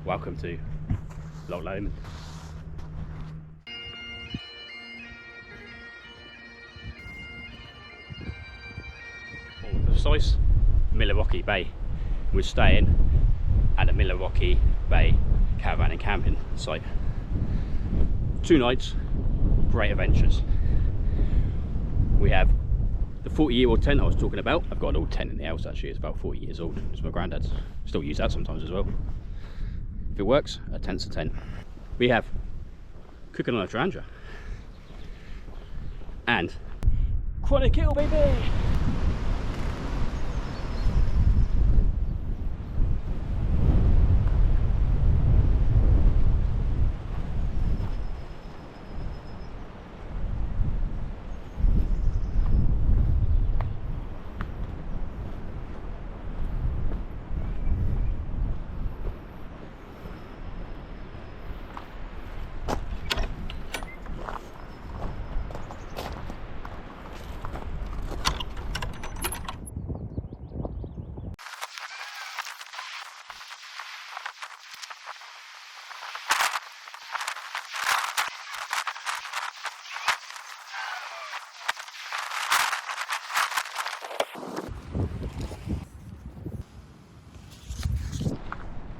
Welcome to Loch Lomond. More precise, Milarrochy Bay. We're staying at the Milarrochy Bay Caravan and Camping site. 2 nights, great adventures. We have the 40-year-old tent I was talking about. I've got an old tent in the house actually, it's about 40 years old. It's my granddad's. Still use that sometimes as well. If it works, a tent's a tent. We have cooking on a trangia. And Conic Hill, baby!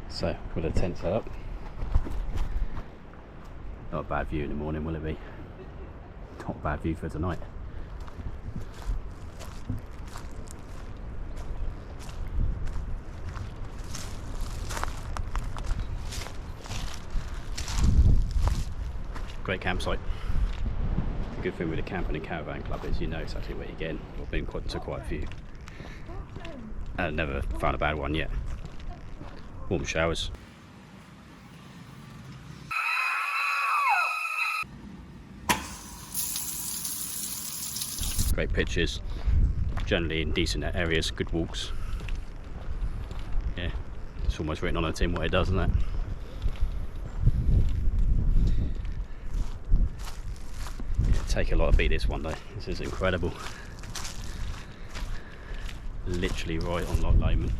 So, with a tent set up. Not a bad view in the morning, will it be? Not a bad view for tonight. Great campsite. The good thing with the camping and caravan club is you know exactly where you're getting. I've been to quite a few. And I've never found a bad one yet. Warm showers. Great pictures. Generally in decent areas, good walks. Yeah, it's almost written on a tin what it does, isn't it? Yeah, take a lot to beat this one though. This is incredible. Literally right on Loch Lomond.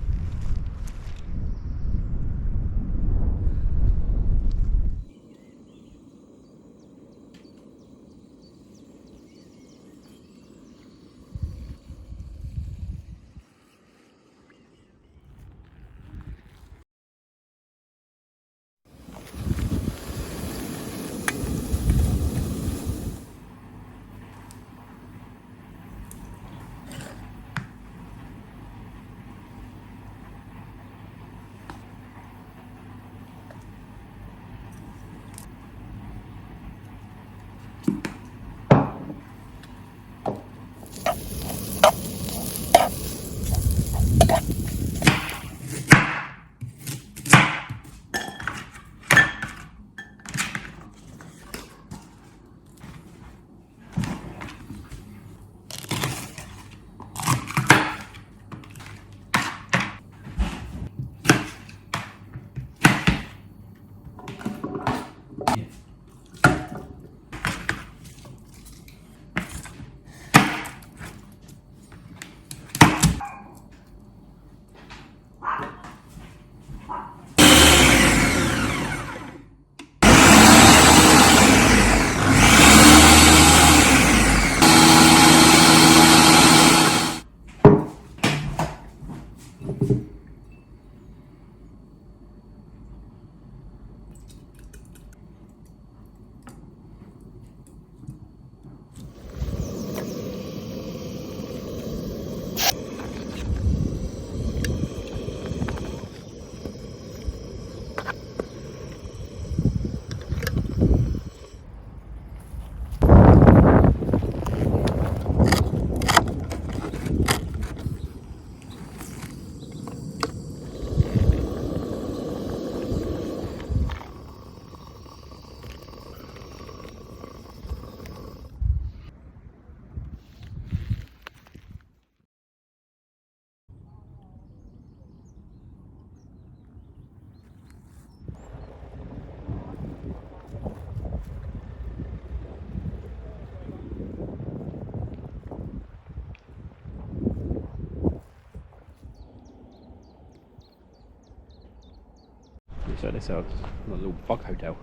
So this is a little bug hotel.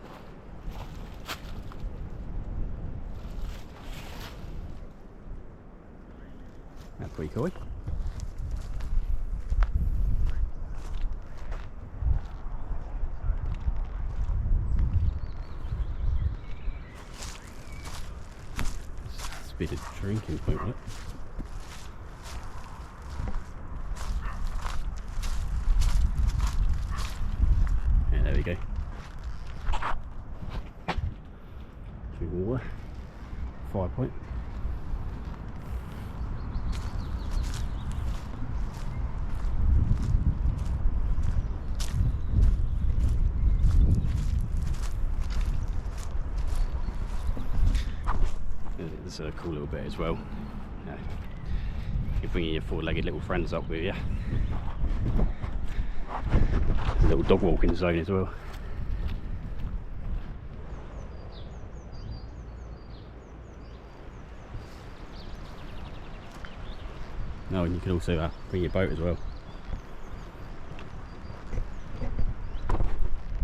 That's pretty cool. It's a bit of drinking point with it. Yeah, there we go. Drinking water. Fire point. It's a cool little bit as well. You're bringing your four-legged little friends up with you. There's a little dog walking zone as well. Oh, and you can also bring your boat as well.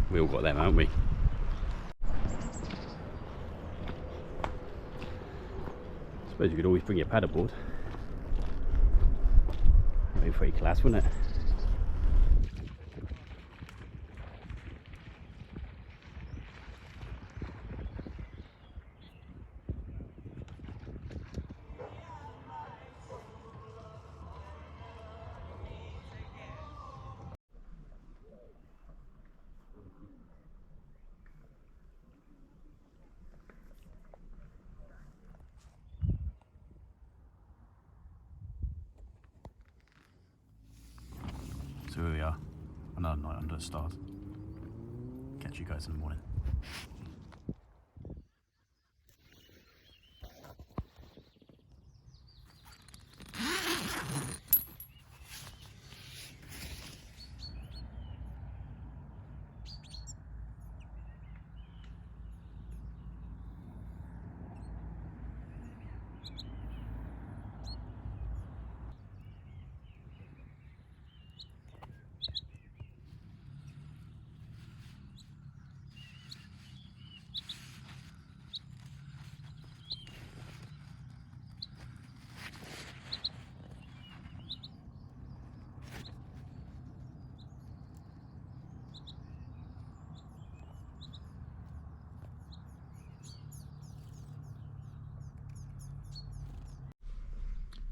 We all got them, haven't we? I suppose you could always bring your paddleboard. That'd be pretty class, wouldn't it? So here we are, another night under the stars. Catch you guys in the morning.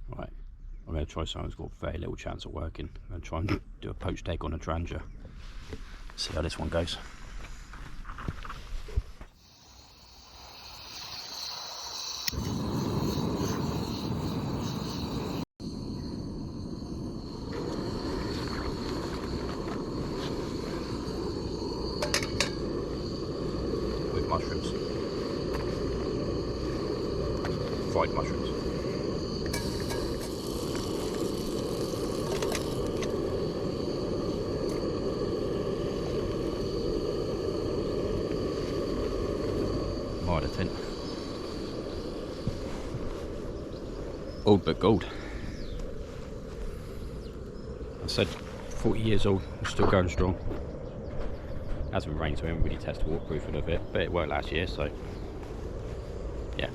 Right, I'm going to try something that's got very little chance of working. I'm going to try and do a poached egg on a trangia. See how this one goes. With mushrooms. Fried mushrooms. Might tent. Old but gold. I said 40 years old, we're still going strong. It hasn't rained, so we haven't really tested waterproofing of it, but it worked last year, so yeah.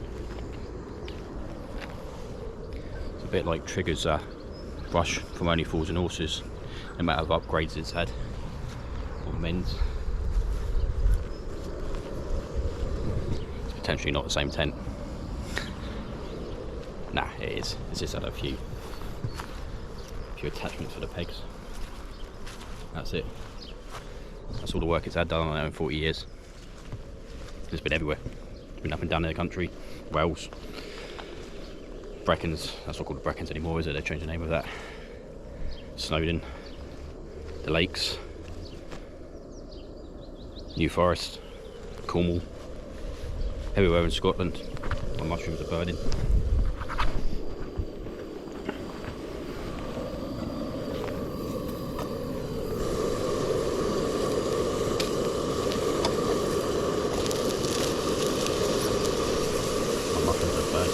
It's a bit like Trigger's brush from Only Fools and Horses, the amount of upgrades it's had on men's. Potentially not the same tent. Nah, it is. It's just had a few attachments for the pegs. That's it. That's all the work it's had done on it in 40 years. It's been everywhere. It's been up and down in the country. Wales, Brecons. That's not called the Brecons anymore, is it? They changed the name of that. Snowdon, the lakes, New Forest, Cornwall. Everywhere in Scotland, my mushrooms are burning. My mushrooms are burning. I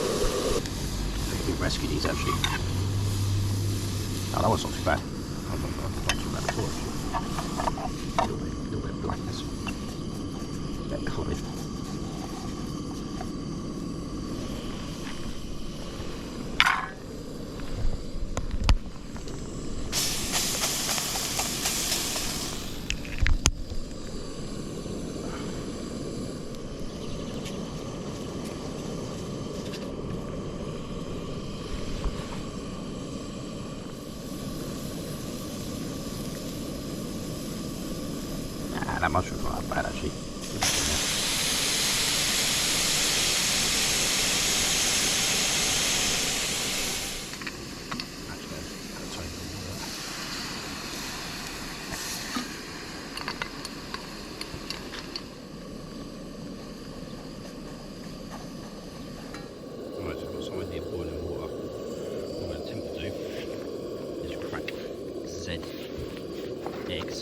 think we rescue these actually. Oh, that one's not too bad. Not too bad at all actually. A little bit blackness. That colour. That mushroom's not that bad actually. Right, so I've got some idea of boiling water. What I'm going to attempt to do is crack Z eggs.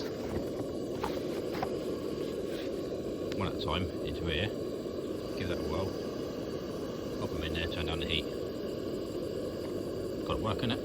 One at a time into here, give that a whirl, pop them in there, turn down the heat. Got it working it.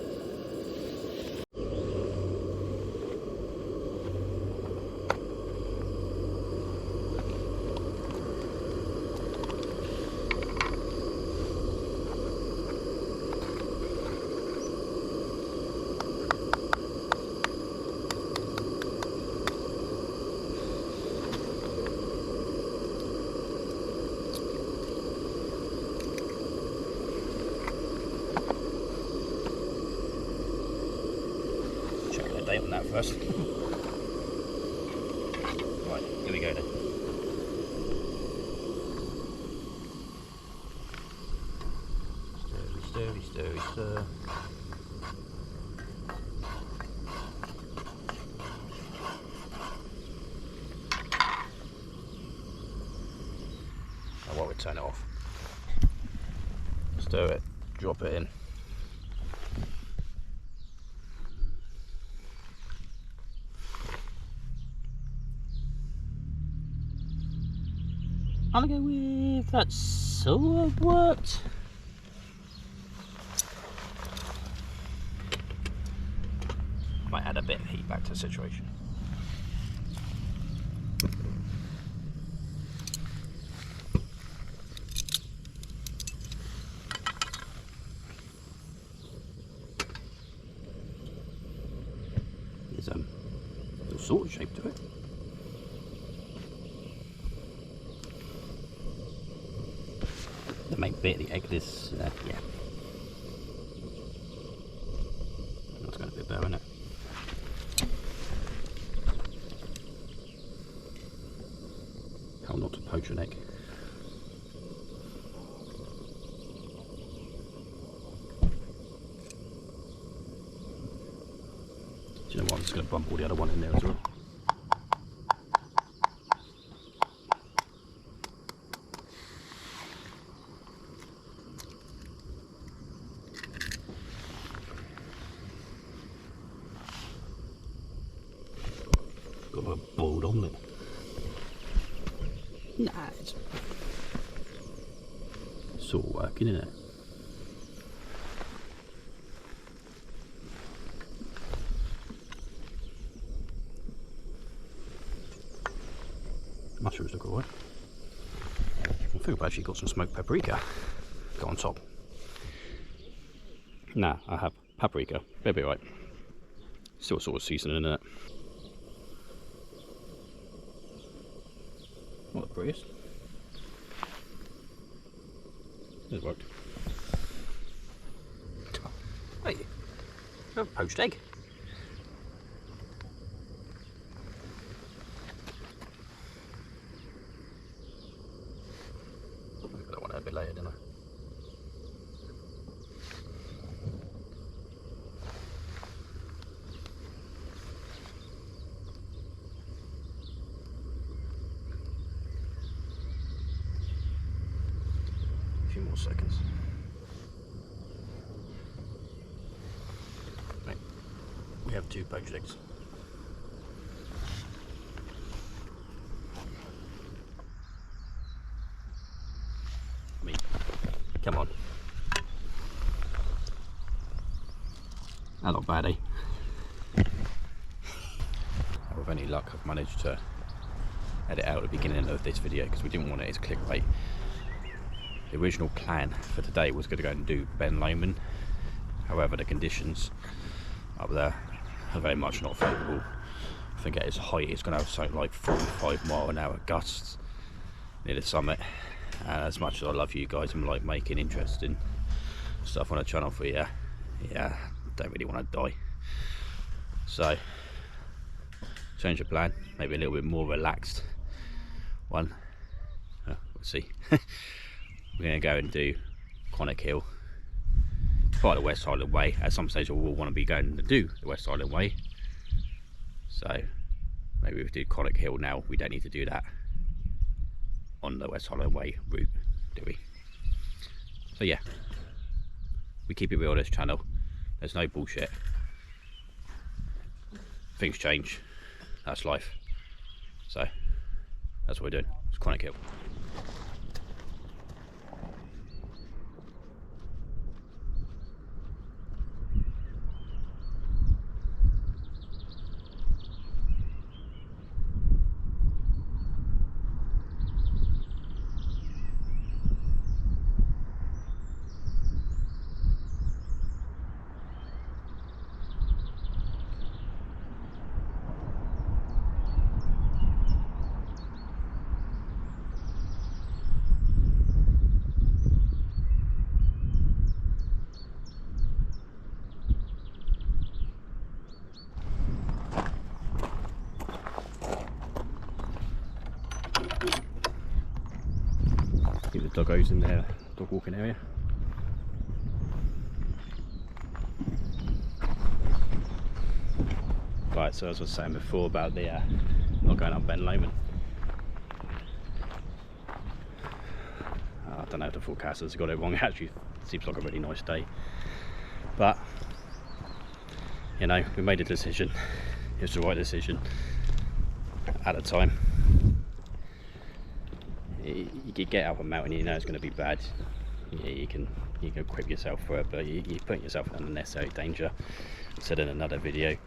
On that first. Right, here we go then. Stir. Now while we turn it off, stir it, drop it in. I'm gonna go with that sort of worked. Might add a bit of heat back to the situation. There's a little sort of shape to it. The main bit of the egg is, yeah. That's going to be better, isn't it? How not to poach an egg. Do you know what? I'm just going to bump all the other one in there as well. Got a boiled omelette. Nah, it's all working, isn't it? Mushrooms look alright. I think I've actually got some smoked paprika. Go on top. Nah, I have paprika. They'll be alright. Still sort of seasoning in it. Not the prettiest. It worked. Wait, a poached egg. Maybe I want it a bit later, didn't I? A few more seconds. Right. We have 2 poached eggs. Come on. That's not bad, eh? With any luck, I've managed to edit out the beginning of this video because we didn't want it as clickbait. The original plan for today was going to go and do Ben Lomond. However, the conditions up there are very much not favourable. I think at its height it's going to have something like 45-mile-an-hour gusts near the summit. And as much as I love you guys and like making interesting stuff on the channel for you, yeah, don't really want to die. So change the plan, maybe a little bit more relaxed one. We'll see. We're going to go and do Conic Hill, part of the West Highland Way. At some stage we'll want to be going to do the West Highland Way, so maybe if we do Conic Hill now, we don't need to do that on the West Highland Way route, do we? So yeah, we keep it real on this channel. There's no bullshit. Things change, that's life. So that's what we're doing. It's Conic Hill. Keep the doggos in their dog walking area. Right, so as I was saying before about the not going up Ben Lomond. I don't know if the forecasters got it wrong. It actually seems like a really nice day, but you know, we made a decision. It was the right decision at the time. You could get up a mountain, you know it's going to be bad. Yeah, you can equip yourself for it, but you're putting yourself in unnecessary danger. I said in another video,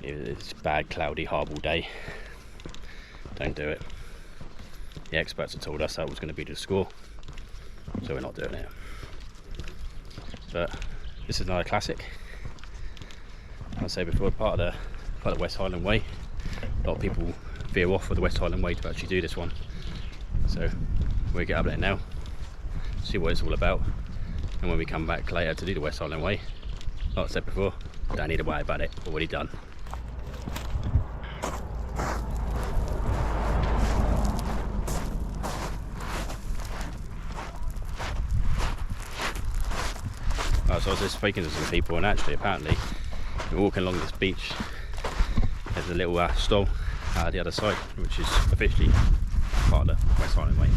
it's a bad, cloudy, horrible day. Don't do it. The experts have told us that was going to be the score, so we're not doing it. But this is another classic. Like I said before, part of the West Highland Way. A lot of people veer off of the West Highland Way to actually do this one. So we'll get up there now, see what it's all about, and when we come back later to do the West Highland Way, like I said before, don't need to worry about it, already done. So I was just speaking to some people, and actually apparently we're walking along this beach, there's a little stall the other side, which is officially part of the West Highland Way.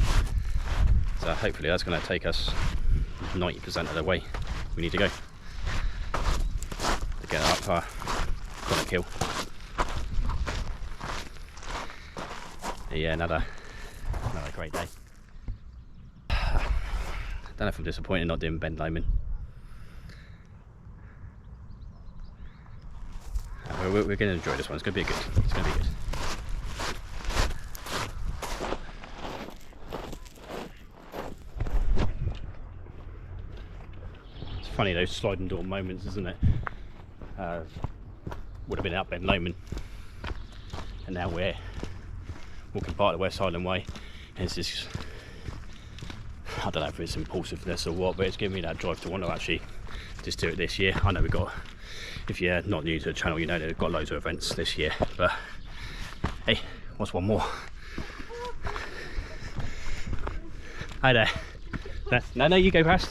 So hopefully that's going to take us 90% of the way we need to go to get up Conic Hill. Yeah, another great day. I don't know if I'm disappointed not doing Ben Lomond. We're going to enjoy this one. It's going to be good. It's going to be good. Funny those sliding door moments, isn't it? Would have been up Ben Lomond, and now we're walking part of the West Highland Way, and it's just, I don't know if it's impulsiveness or what, but it's giving me that drive to want to actually just do it this year. I know we've got, if you're not new to the channel, you know they've got loads of events this year, but hey, what's one more? Hi there. No, you go past.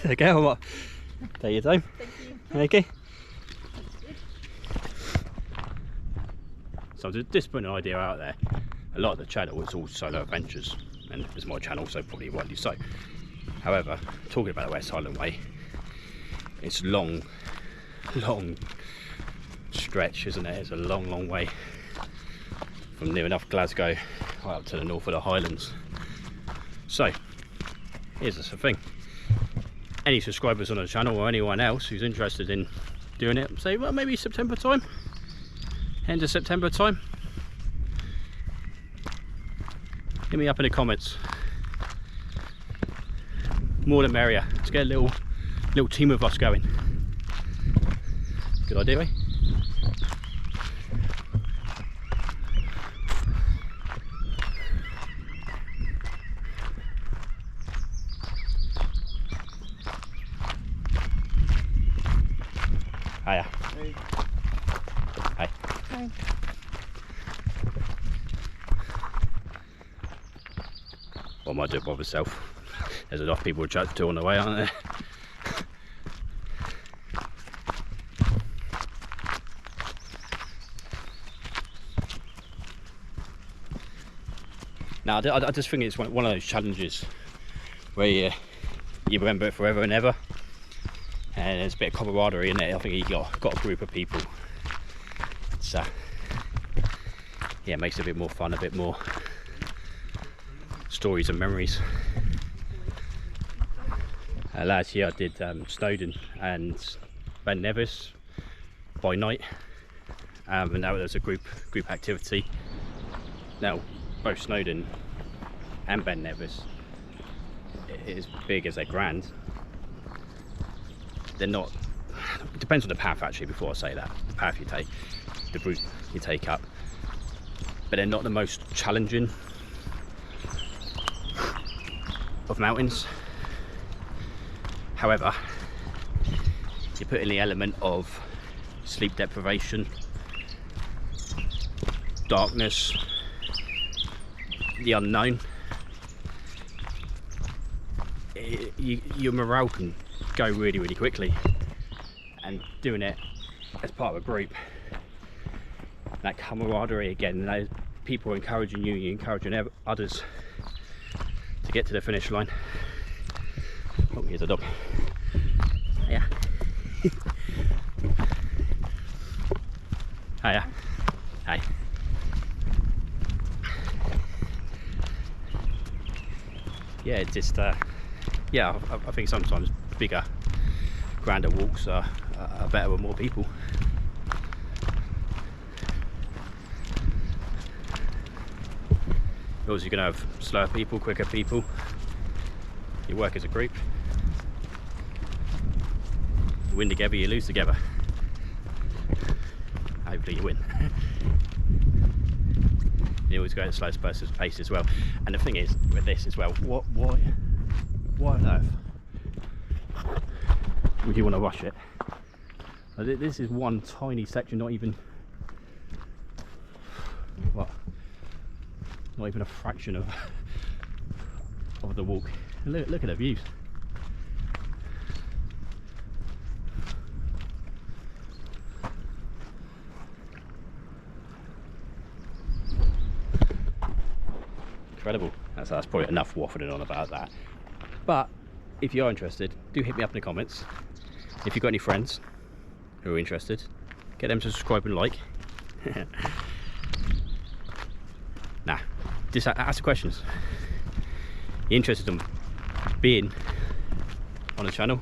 Okay, or what? Take your time. Thank you. Okay. So to just put an idea out there, a lot of the channel is all solo adventures, and it's my channel, so probably rightly so. However, talking about the West Highland Way, it's long stretch, isn't it? It's a long way from near enough Glasgow right up to the north of the Highlands. So here's the thing, any subscribers on the channel or anyone else who's interested in doing it, say well maybe September time, end of September time? Hit me up in the comments. More the merrier. Let's get a little team of us going. Good idea, eh? Hiya. Hey. Hi. Hi. Well, I might do it by myself. There's enough people to chat to on the way, aren't there? Now, I just think it's one of those challenges where you remember it forever and ever, and there's a bit of camaraderie in it. I think you got a group of people. It's yeah, it makes it a bit more fun, a bit more stories and memories. Last year I did Snowdon and Ben Nevis by night, and that was a group activity. Now both Snowdon and Ben Nevis, as big as they're grand, they're not. It depends on the path, actually. Before I say that, the path you take, the route you take up, but they're not the most challenging of mountains. However, you put in the element of sleep deprivation, darkness, the unknown. Your morale can go really, really quickly, and doing it as part of a group, that camaraderie again, those people encouraging you, you're encouraging others to get to the finish line. Oh, here's a dog. Hiya. Hiya. Hi. Yeah, it's just yeah, I think sometimes bigger, grander walks are better with more people. Yours, you're going to have slower people, quicker people. You work as a group. You win together, you lose together. Hopefully you win. You always go at the slowest person's pace as well. And the thing is, with this as well, why on earth would you want to rush it? This is one tiny section, not even, what? Not even a fraction of the walk. And look at the views. Incredible. That's probably enough waffling on about that. But if you are interested, do hit me up in the comments. If you've got any friends who are interested, get them to subscribe and like. Nah, just ask the questions. You interested in being on the channel?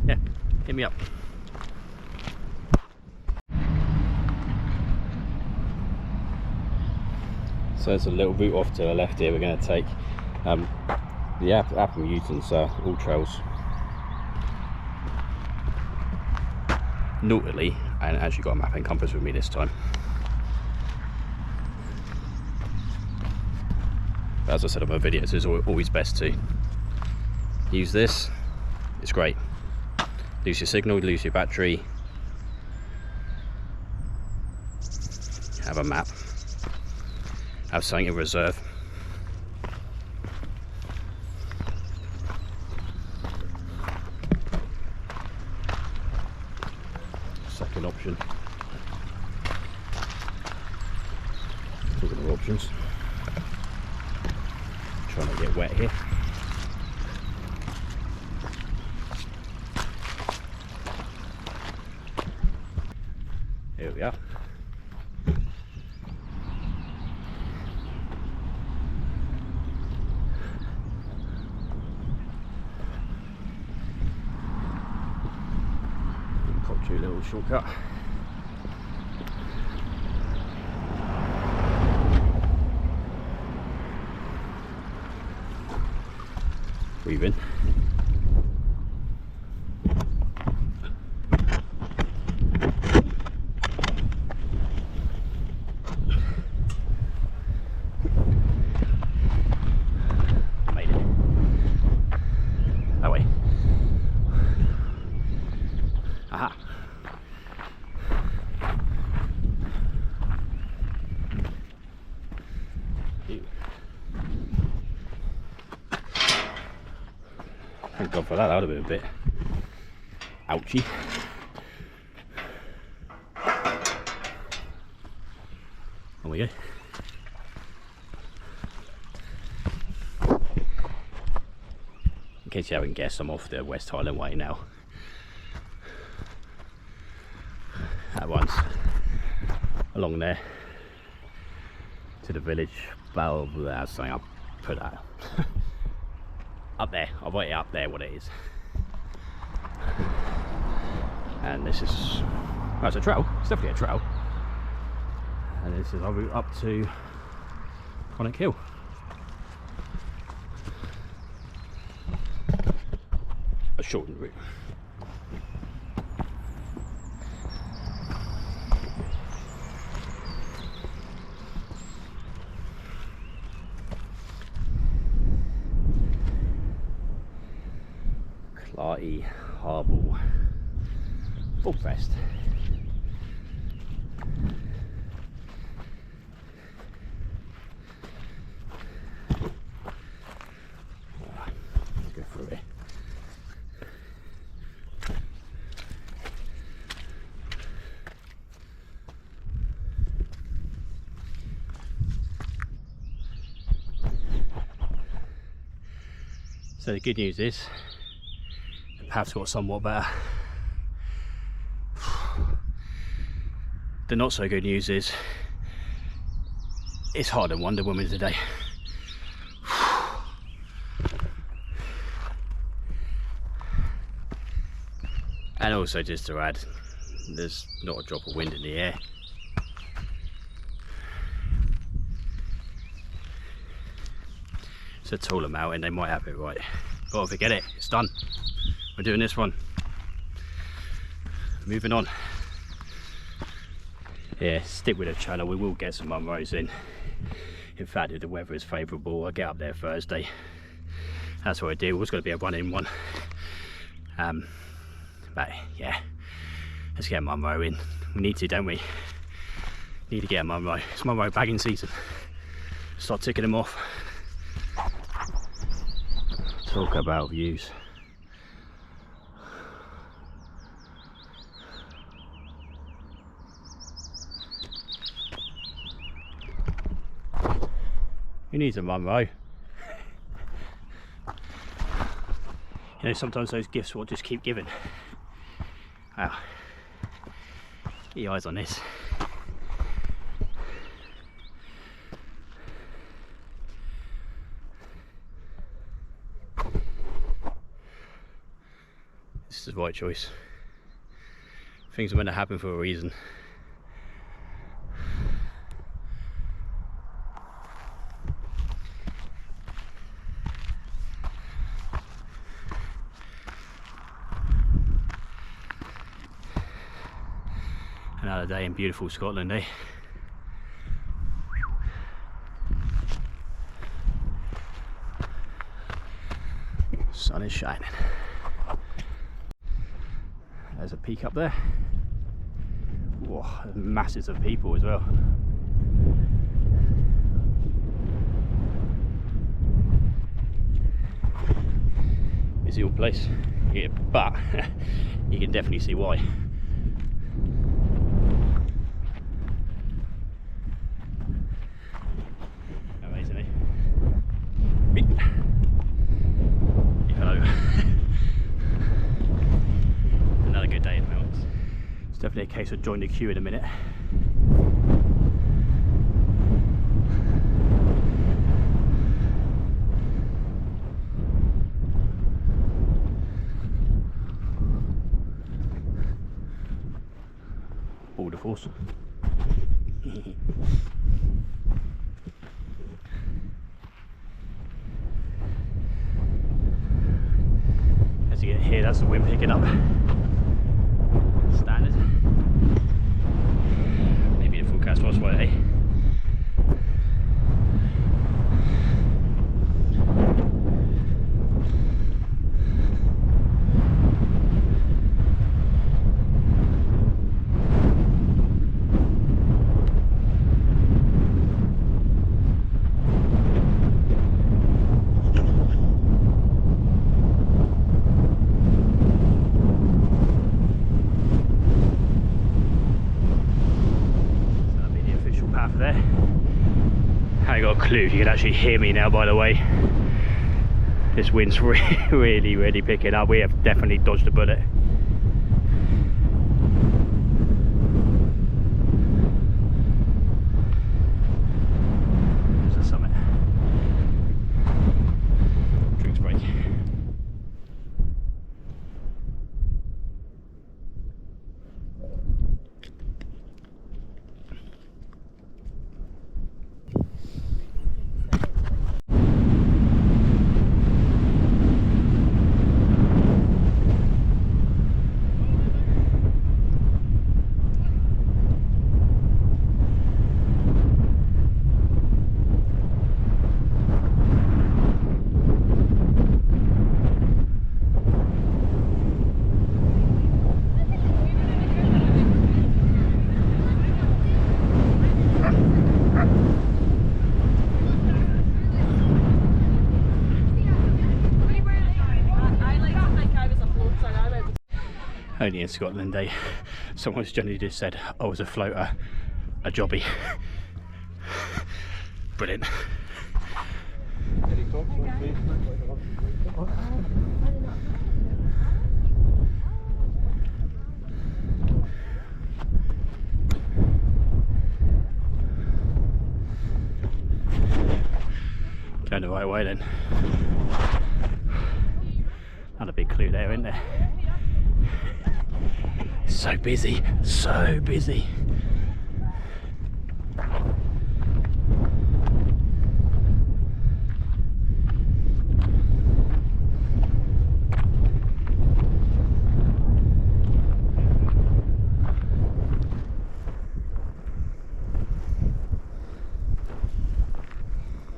Yeah, hit me up. So there's a little route off to the left here we're going to take. The Apple U-turns are all trails nautically, and actually got a map and compass with me this time. But as I said on my videos, it's always best to use this. It's great. Lose your signal, lose your battery, have a map, have something in reserve. Second option. Talking of options. Trying to get wet here. Here we are. Got two little shortcut. Breathe in. Made it. That way. Aha. Thank God for that, that would have been a bit ouchy. There we go. In case you haven't guessed, I'm off the West Highland Way now. At once, along there to the village. Balmaha, something, I'll put that up there. I'll write it up there what it is. And this is, well, it's a trail. It's definitely a trail. And this is our route up to Conic Hill. A shortened route. Harbour Full Fest. Let's go through it. So the good news is the path's got somewhat better. The not so good news is it's harder than Wonder Woman today. And also, just to add, there's not a drop of wind in the air. It's a taller mountain, they might have it right. But forget it, it's done. We're doing this one. Moving on. Yeah, stick with the channel, we will get some Munros in. In fact, if the weather is favourable, I'll get up there Thursday. That's what I do, it's going to be a one-in one. But yeah, let's get a Munro in. We need to, don't we? Need to get a Munro. It's Munro bagging season. Start ticking them off. Talk about views. Who needs a Munro? You know, sometimes those gifts will just keep giving. Wow. Get your eyes on this. This is the right choice. Things are meant to happen for a reason. Another day in beautiful Scotland, eh? Sun is shining. There's a peak up there. Whoa, there's masses of people as well. Busy old place. Yeah, but you can definitely see why. Another good day in the mountains. It's definitely a case of join the queue in a minute. tour de force. As you get here, that's the wind picking up. Standard. Maybe the forecast was right, eh? There. I ain't got a clue if you can actually hear me now, by the way. This wind's really picking up. We have definitely dodged a bullet. There's the summit. Drinks break. Only in Scotland, someone's generally just said I was a floater, a jobby. Brilliant. Going the right way then. Not a big clue there, isn't there? So busy, so busy.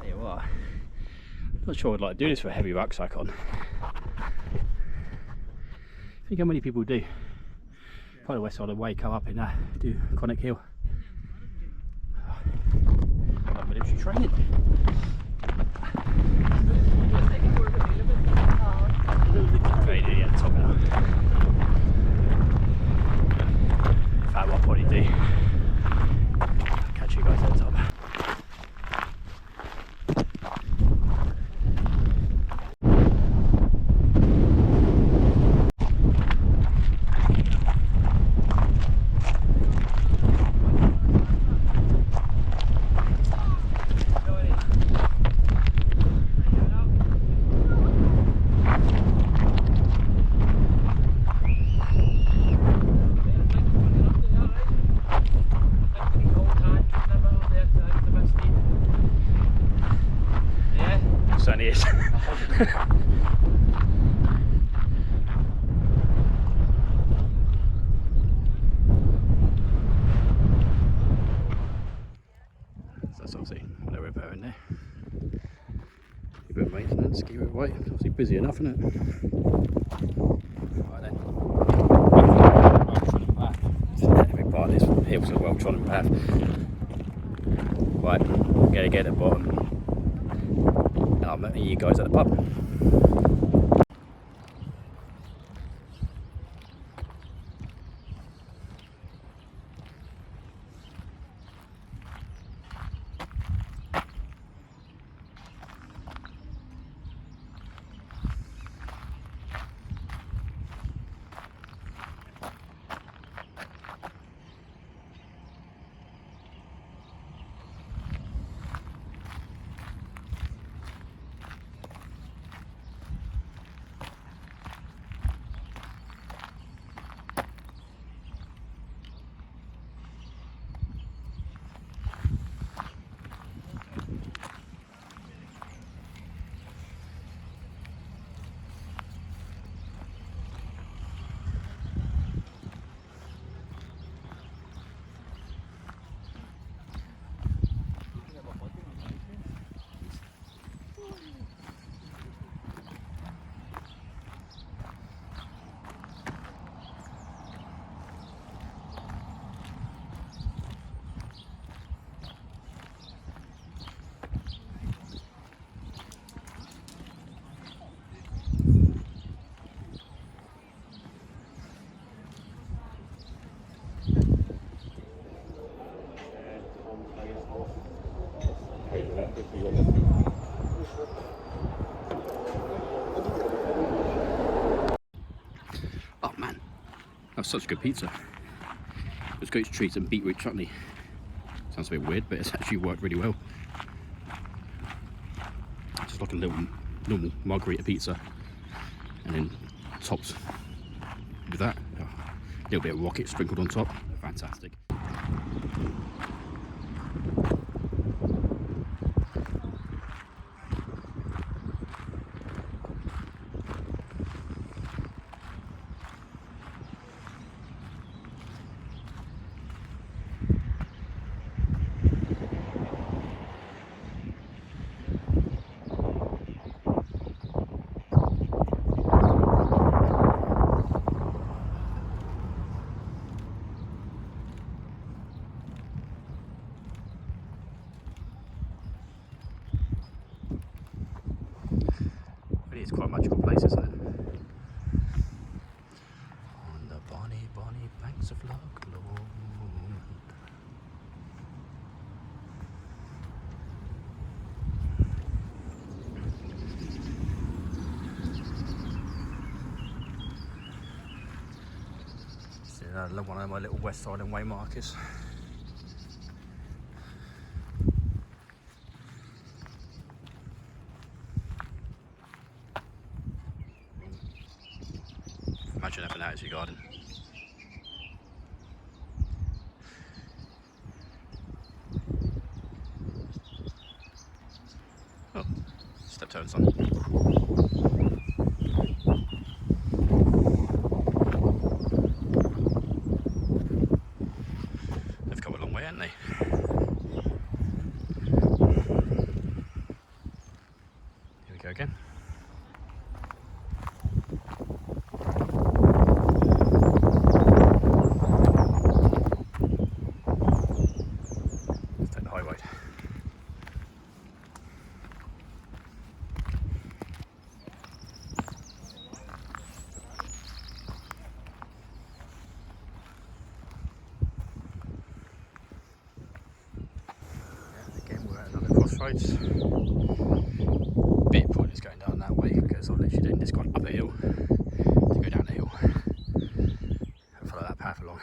There you are. Not sure I'd like to do this with a heavy rucksack on. Think how many people do. By the West Highland Way, come up and do Conic Hill. I'm military training. Very nearly at the top now. In fact, what I'll probably do, I'll catch you guys at the top. Certainly is. That's obviously no repair in there. A bit of maintenance, keep it right. Obviously busy enough, isn't it? Right then. Every part of this hill's a well trodden path. Right, I'm gonna get at the bottom. I'll meet you guys at the pub. Oh man, that's such good pizza. It's goat cheese and beetroot chutney. Sounds a bit weird, but it's actually worked really well. Just like a little normal margherita pizza, and then topped with that. A little bit of rocket sprinkled on top. Fantastic. It's quite a magical place, isn't it? On the bonny, bonny banks of Loch Lomond. See, one of my little West Highland Way markers. Imagine having that as your garden. Oh, step toes on. They've come a long way, haven't they? Here we go again. Crossroads. Bit pointless going down that way because I've literally then just gone up a hill to go down the hill and follow that path along,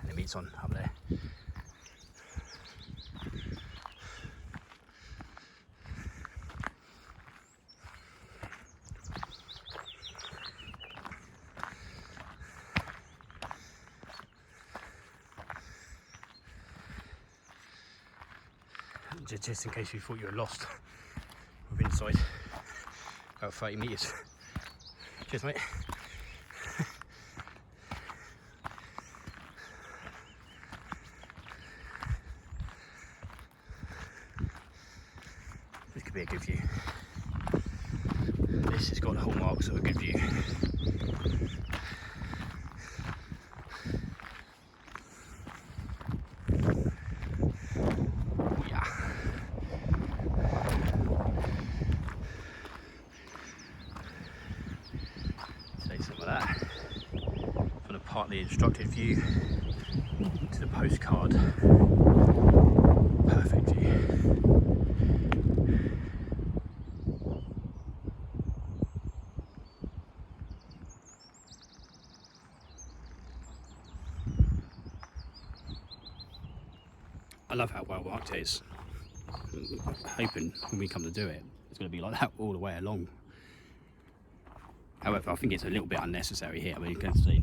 and it meets on up there. Just in case you thought you were lost, we're inside about 30 metres. Cheers, mate. This could be a good view. This has got the hallmarks of a good view. Partly instructed view to the postcard. Perfect view. I love how well marked it is. I'm hoping when we come to do it, it's going to be like that all the way along. However, I think it's a little bit unnecessary here. I mean, you can see,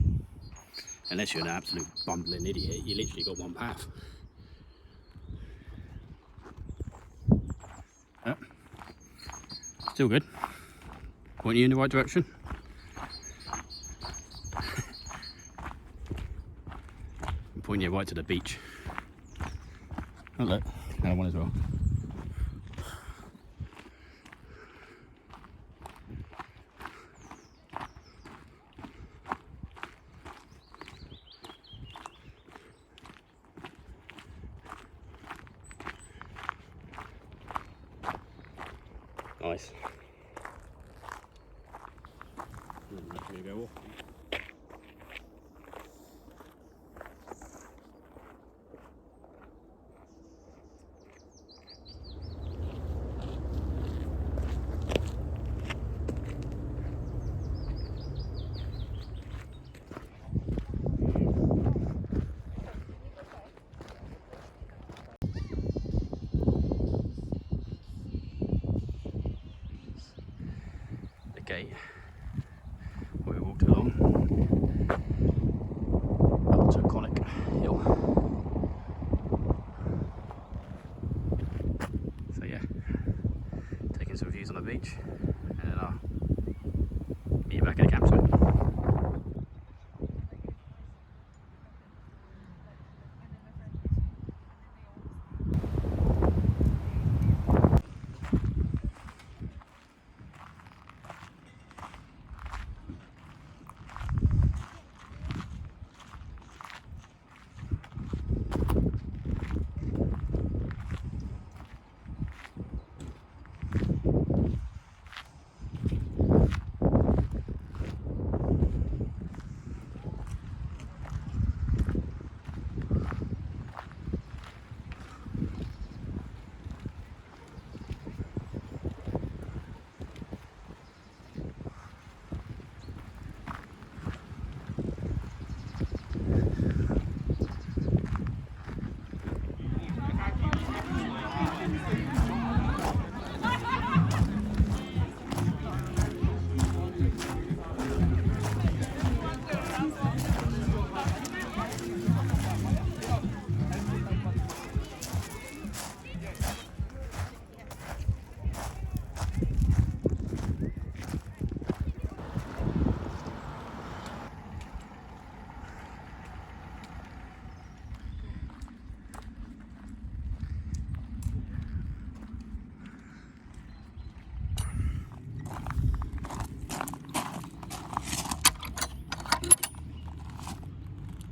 unless you're an absolute bumbling idiot, you literally got one path. Yep. Still good. Pointing you in the right direction. I'm pointing you right to the beach. Oh look, another one as well. Nice. Here we go. gate where we walked along up to Conic Hill. So yeah, taking some views on the beach, and then I'll meet you back at the campsite.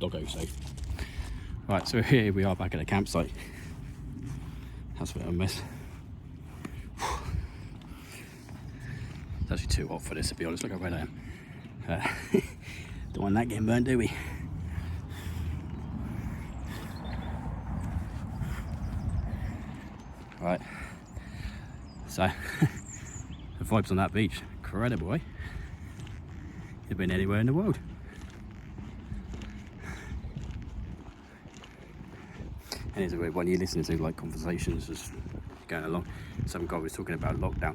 Doggo safe. Right, so here we are back at the campsite. That's a bit of a mess. It's actually too hot for this, to be honest. Look how red I am. Don't want that getting burned, do we? Right, so the vibes on that beach, incredible, eh? You've been anywhere in the world. And here's a weird one, you're listening to like conversations just going along. Some guy was talking about lockdown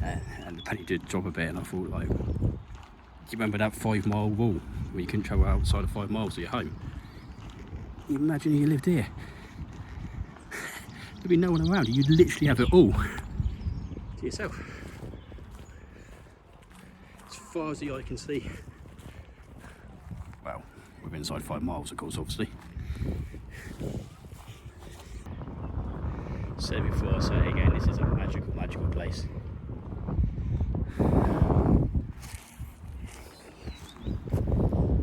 and the penny did drop a bit, and I thought, like, do you remember that 5-mile rule where you couldn't travel outside of 5 miles of your home? You imagine you lived here. There'd be no one around, you'd literally have it all to yourself. As far as the eye can see. Well, we're inside 5 miles, of course, obviously. Said it before, I say it again, this is a magical, magical place.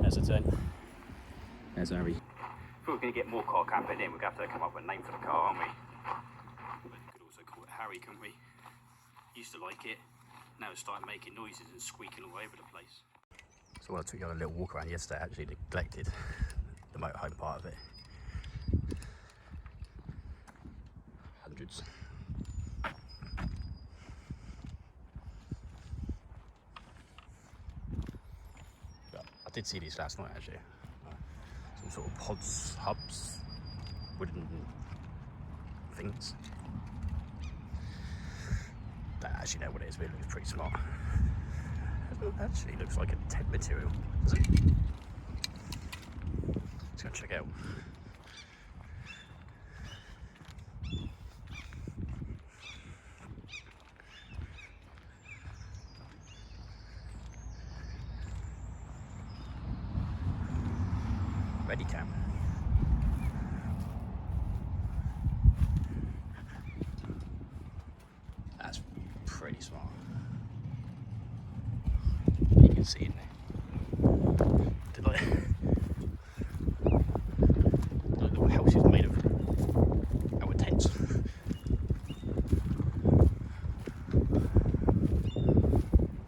There's a tent. There's Harry. If we were going to get more car camping in, we're going to have to come up with a name for the car, aren't we? But you could also call it Harry, couldn't we? Used to like it. Now it's starting making noises and squeaking all over the place. So while I took you on a little walk around yesterday, I actually neglected the motorhome part of it. Hundreds. But I did see these last night actually. Some sort of pods, hubs, wooden things. Don't actually know what it is, but it looks pretty smart. It actually looks like a tent material, doesn't it? Let's go and check it out. Ready cam. That's pretty smart. You can see in there. Like the house is made of our tents.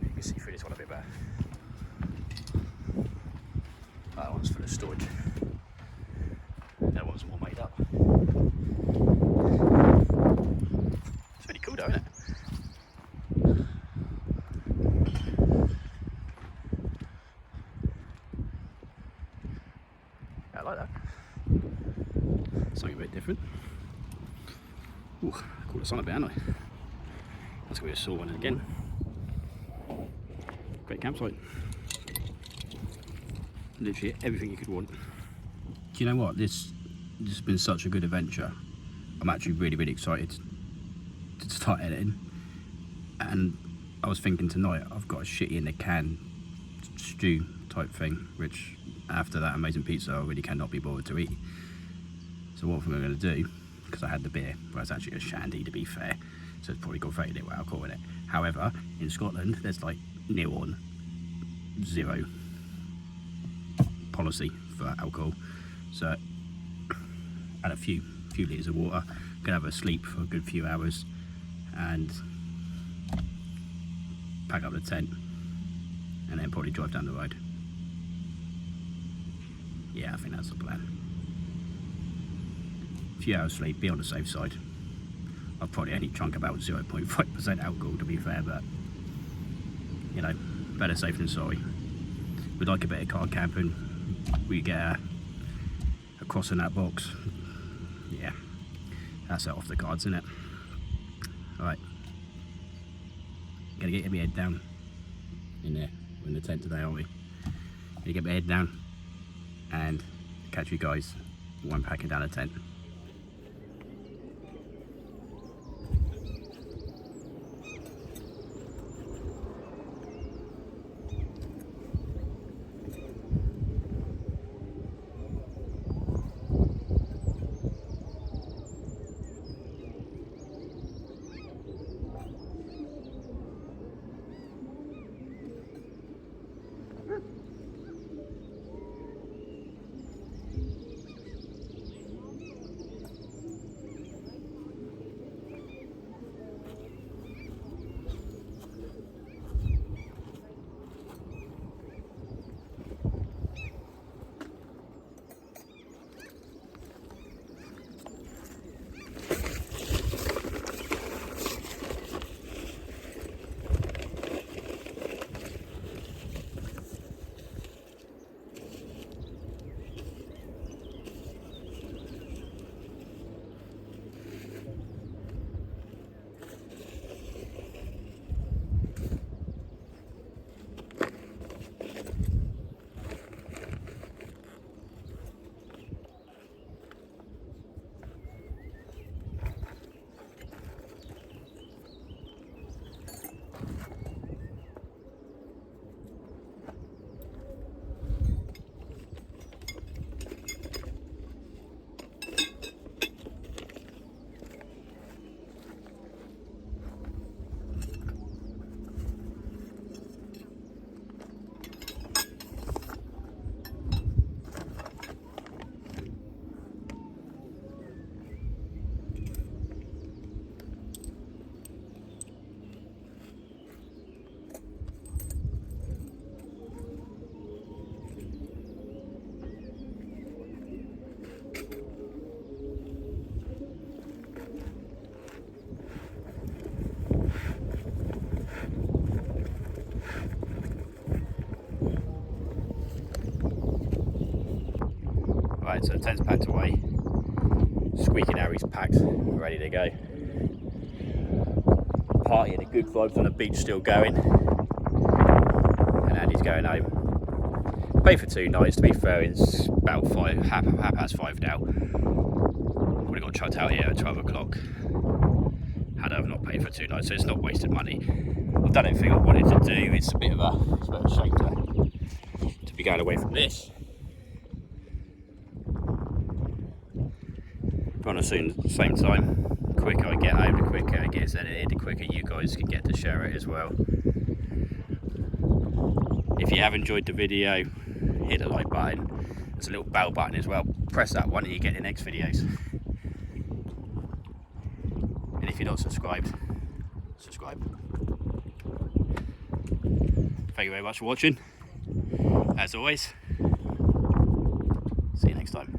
You can see through this one a bit better. That one's full of storage. That one's more made up. It's really cool though, isn't it? I like that. Something a bit different. Ooh, caught the sun a bit, haven't I? That's going to be a sore one again. Great campsite. Literally everything you could want. Do you know what? This has been such a good adventure. I'm actually really excited to start editing. And I was thinking tonight, I've got a shitty in the can stew type thing, which after that amazing pizza I really cannot be bothered to eat. So what I'm going to do, because I had the beer, well it's actually a shandy to be fair, so it's probably got very little alcohol in it. However, in Scotland there's like nil on zero policy for alcohol, so add a few litres of water, can have a sleep for a good few hours and pack up the tent and then probably drive down the road. Yeah, I think that's the plan. A few hours sleep, be on the safe side. I've probably only drunk about 0.5% alcohol to be fair, but you know, better safe than sorry. We like a bit of car camping, we get a cross in that box. Yeah, that's it off the cards, isn't it? Alright, gotta get my head down in there. We're in the tent today, aren't we? Gotta get my head down and catch you guys when I'm packing down a tent. Right, so the tent's packed away, squeaky Harry's packed, ready to go. Party and the good vibes on the beach still going, and Andy's going home. Paid for 2 nights, to be fair. It's about half past 5 now. Would have got chucked out here at 12 o'clock had I not paid for 2 nights, so it's not wasted money. I've done everything I wanted to do. It's a bit of a shame to be going away from this. But on the same time, the quicker I get home, the quicker it gets edited, the quicker you guys can get to share it as well. If you have enjoyed the video, hit the like button. There's a little bell button as well. Press that one and you get the next videos. And if you're not subscribed, subscribe. Thank you very much for watching. As always, see you next time.